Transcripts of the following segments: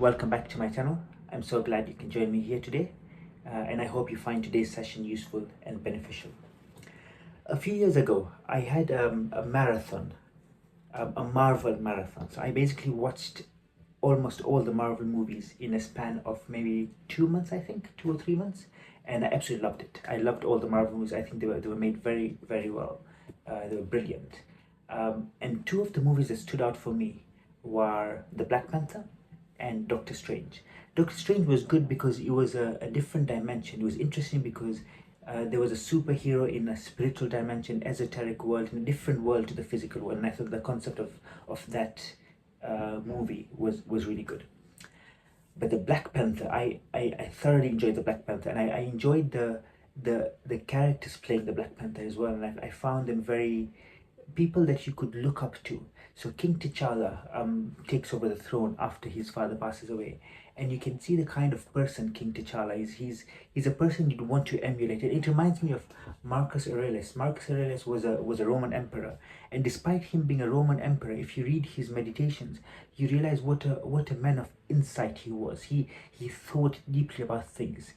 Welcome back to my channel. I'm so glad you can join me here today, and I hope you find today's session useful and beneficial. A few years ago, I had a marathon, a Marvel marathon. So I basically watched almost all the Marvel movies in a span of maybe 2 months, I think, 2 or 3 months, and I absolutely loved it. I loved all the Marvel movies. I think they were made very, very well. They were brilliant. And two of the movies that stood out for me were the Black Panther and Doctor Strange. Doctor Strange was good because it was a different dimension. It was interesting because there was a superhero in a spiritual dimension, esoteric world, in a different world to the physical world. And I thought the concept of that movie was really good. But the Black Panther, I thoroughly enjoyed the Black Panther, and I enjoyed the characters playing the Black Panther as well. And I found them very people that you could look up to. So King T'Challa takes over the throne after his father passes away, and you can see the kind of person King T'Challa is. He's a person you'd want to emulate. It reminds me of Marcus Aurelius. Marcus Aurelius was a Roman emperor, and despite him being a Roman emperor, if you read his meditations, you realize what a man of insight he was. He thought deeply about things.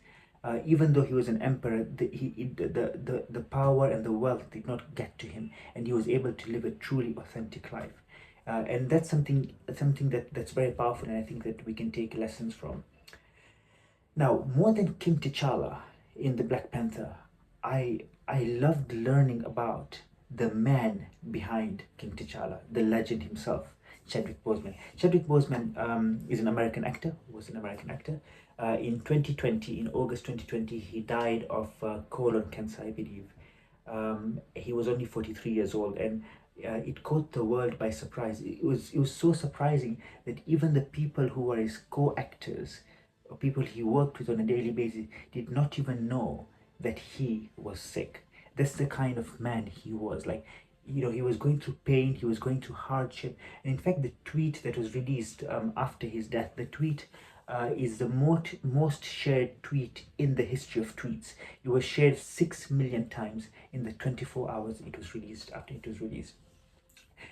Even though he was an emperor, the power and the wealth did not get to him, and he was able to live a truly authentic life. And that's something that's very powerful, and I think that we can take lessons from. Now, more than King T'Challa in the Black Panther, I loved learning about the man behind King T'Challa, the legend himself, Chadwick Boseman. Chadwick Boseman is an American actor, was an American actor. In 2020, in August 2020, he died of colon cancer, I believe. He was only 43 years old, and it caught the world by surprise. It was so surprising that even the people who were his co-actors, or people he worked with on a daily basis, did not even know that he was sick. That's the kind of man he was. Like, he was going through pain, he was going through hardship. And in fact, the tweet that was released after his death, the tweet is the most shared tweet in the history of tweets. It was shared 6 million times in the 24 hours it was released, after it was released.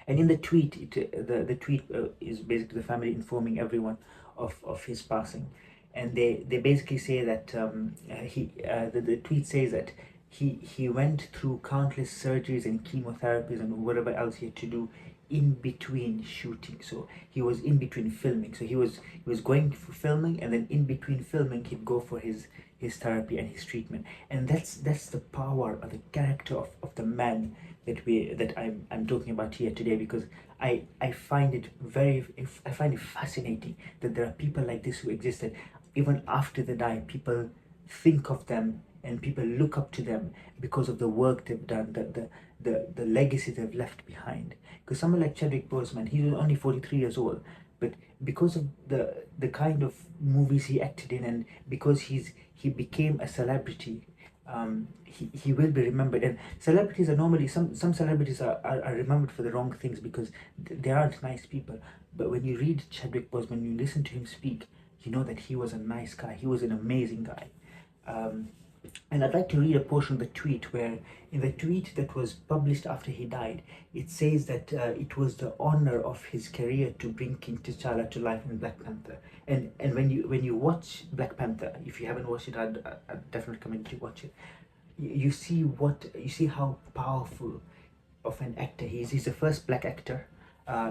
And in the tweet, the tweet is basically the family informing everyone of his passing. And they basically say that the tweet says that he went through countless surgeries and chemotherapies and whatever else he had to do in between shooting. So he was in between filming. So he was going for filming, and then in between filming he'd go for his therapy and his treatment. And that's the power of the character of the man that I'm talking about here today, because I find it fascinating that there are people like this who existed. Even after they die, people think of them and people look up to them because of the work they've done, the legacy they've left behind. Because someone like Chadwick Boseman, he was only 43 years old, but because of the kind of movies he acted in, and because he became a celebrity, he will be remembered. And celebrities are normally, some celebrities are remembered for the wrong things because they aren't nice people. But when you read Chadwick Boseman, you listen to him speak, you know that he was a nice guy. He was an amazing guy. And I'd like to read a portion of the tweet where, in the tweet that was published after he died, it says that it was the honor of his career to bring King T'Challa to life in Black Panther. And when you watch Black Panther, if you haven't watched it, I'd definitely recommend you watch it. You see how powerful of an actor he is. He's the first black actor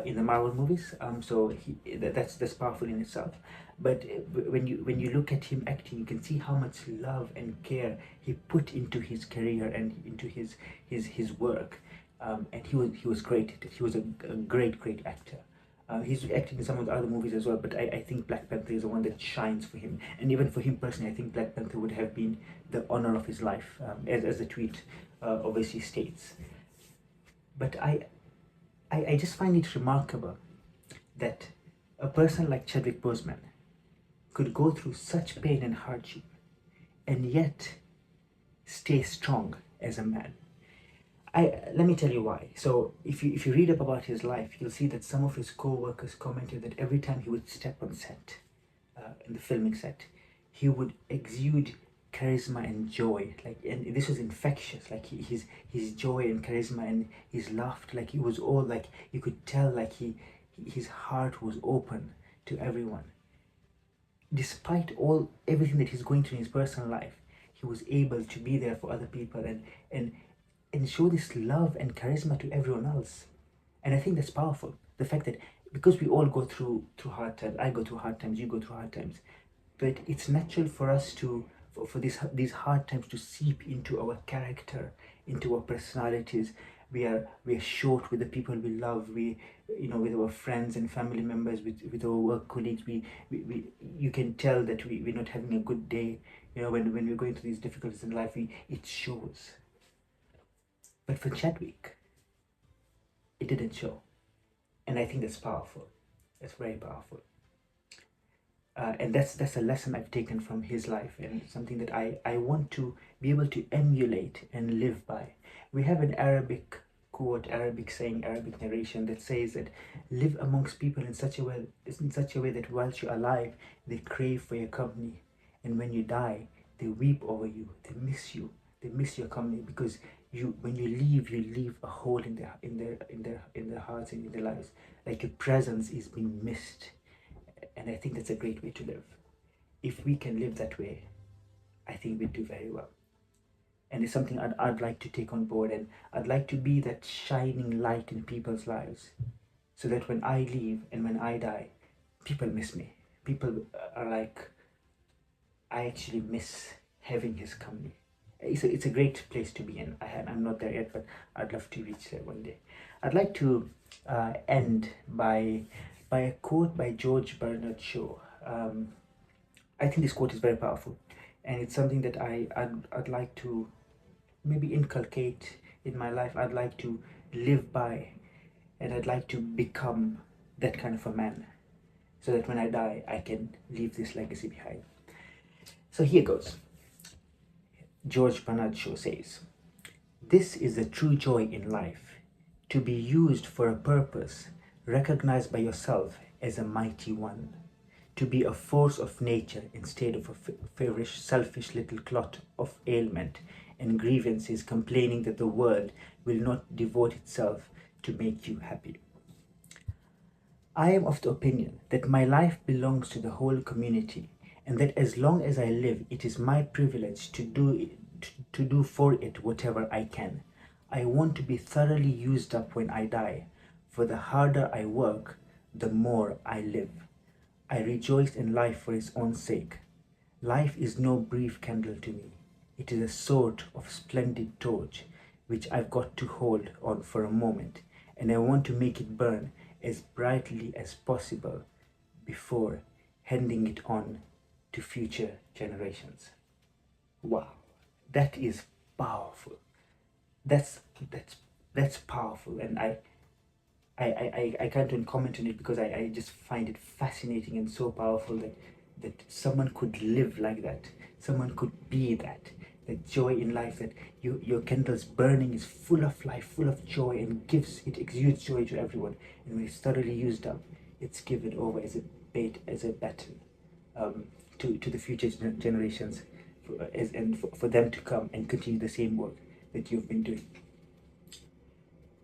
in the Marvel movies, so that's powerful in itself. But when you look at him acting, you can see how much love and care he put into his career and into his work, and he was great. He was a great actor. He's acting in some of the other movies as well, but I think Black Panther is the one that shines for him. And even for him personally, I think Black Panther would have been the honor of his life, as the tweet obviously states. But I just find it remarkable that a person like Chadwick Boseman could go through such pain and hardship and yet stay strong as a man. Let me tell you why. So if you read up about his life, you'll see that some of his co-workers commented that every time he would step on set, in the filming set, he would exude charisma and joy, and this was infectious. Like his joy and charisma and his laughter, like it was all, like you could tell, like his heart was open to everyone. despite everything that he's going through in his personal life, he was able to be there for other people and and show this love and charisma to everyone else. And I think that's powerful. The fact that because we all go through hard times, I go through hard times, you go through hard times, but it's natural for us to for these hard times to seep into our character, into our personalities. We are short with the people we love. We, with our friends and family members, with our work colleagues. We you can tell that we're not having a good day. When we're going through these difficulties in life, it shows. But for Chadwick, it didn't show, and I think that's powerful. That's very powerful. And that's a lesson I've taken from his life, and something that I want to be able to emulate and live by. We have an Arabic quote, Arabic saying, Arabic narration that says that live amongst people in such a way that whilst you're alive, they crave for your company, and when you die, they weep over you, they miss your company, because when you leave a hole in their hearts and in their lives, like your presence is being missed. And I think that's a great way to live. If we can live that way, I think we do very well. And it's something I'd like to take on board, and I'd like to be that shining light in people's lives, so that when I leave and when I die, people miss me. People are like, I actually miss having his company. It's a great place to be in. I'm not there yet, but I'd love to reach there one day. I'd like to end by a quote by George Bernard Shaw. I think this quote is very powerful, and it's something that I'd like to maybe inculcate in my life. I'd like to live by, and I'd like to become that kind of a man, so that when I die, I can leave this legacy behind. So here goes. George Bernard Shaw says, "This is the true joy in life, to be used for a purpose, recognized by yourself as a mighty one, to be a force of nature instead of a selfish little clot of ailment and grievances, complaining that the world will not devote itself to make you happy. I am of the opinion that my life belongs to the whole community, and that as long as I live, it is my privilege to do for it whatever I can. I want to be thoroughly used up when I die, for the harder I work, the more I live. I rejoice in life for its own sake. Life is no brief candle to me. It is a sort of splendid torch, which I've got to hold on for a moment, and I want to make it burn as brightly as possible before handing it on to future generations." Wow, that is powerful. That's powerful, and I can't even comment on it, because I just find it fascinating and so powerful that someone could live like that, someone could be that joy in life, that your candle's burning is full of life, full of joy, and it exudes joy to everyone, and when it's thoroughly used up, it's given over as a baton to the future generations, for them to come and continue the same work that you've been doing.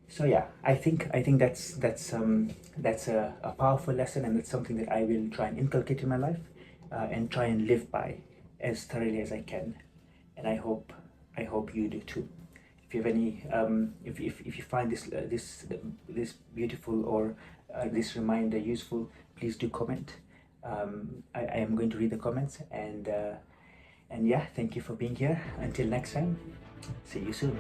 So yeah, I think that's a powerful lesson, and it's something that I will try and inculcate in my life, and try and live by as thoroughly as I can, and I hope you do too. If you have any, if you find this beautiful, or this reminder useful, please do comment. I am going to read the comments, and yeah, thank you for being here. Until next time, see you soon.